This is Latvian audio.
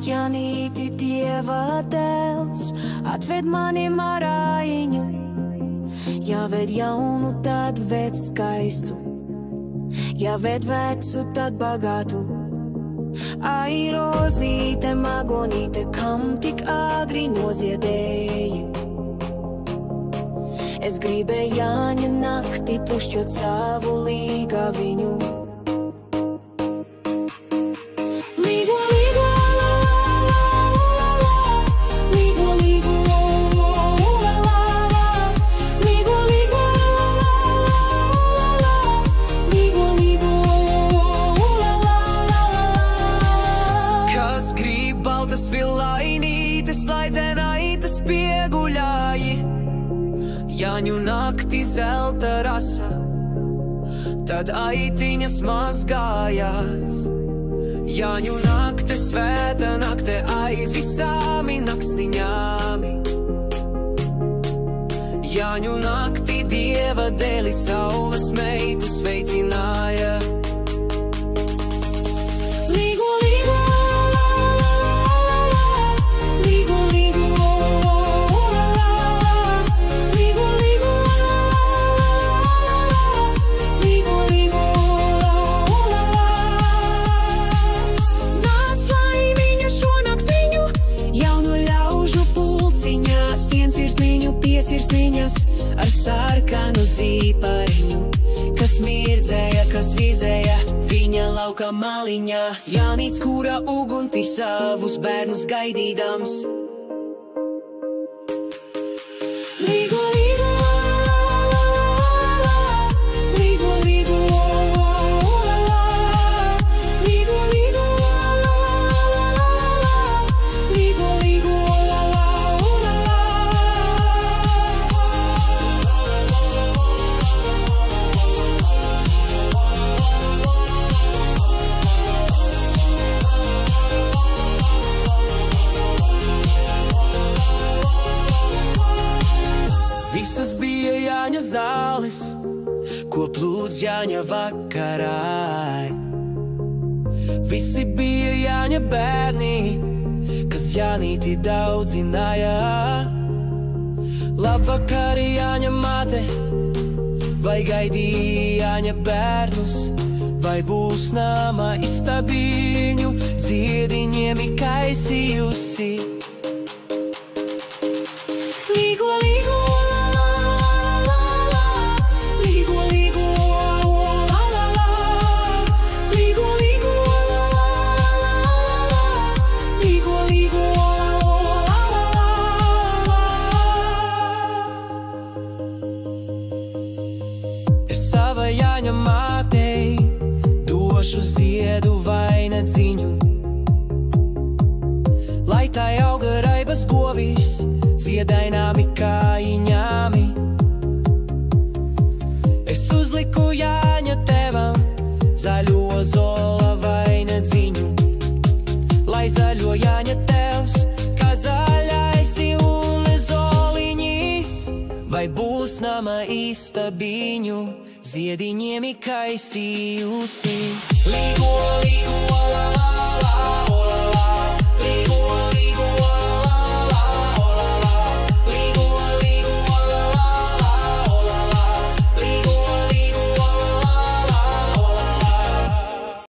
Janīti Dieva dēls, atved mani marājiņu. Ja ved jaunu, tad ved skaistu, ja ved vecu, tad bagātu. Ai, rozīte, magonīte, kam tik agri noziedēji? Es gribēju Jāņa nakti pušķot savu līgaviņu. Jāņu nakti zelta rasa, tad aitiņas mazgājās. Jāņu nakte svēta nakte aiz visāmi naksniņāmi. Jāņu nakti Dieva dēli saules meitu sveicināja. Sirsniņas ar sarkanu dzīpariņu, kas mirdzēja, kas vizēja viņa lauka maliņā. Jānīts, kura ugunti savus bērnus gaidīdams. Visas bija Jāņa zāles, ko plūdz Jāņa vakarā. Visi bija Jāņa bērni, kas Jānīti daudzināja. Labvakar, Jāņa māte, vai gaidīja Jāņa bērnus, vai būs nama istabiņu dziediņiem ikaisījusi. Sava Jāņa mātei došu ziedu vainagdziņu, lai tai auga raibas govis ziedaināmi kājiņāmi. Es uzliku Jāņa tēvam zaļo zola vainagdziņu, lai zaļo Jāņa tēvs, kā zaļais un zoliņis, vai būs nama istabiņu ziediņiem ikaisījusi. Līgo, līgo.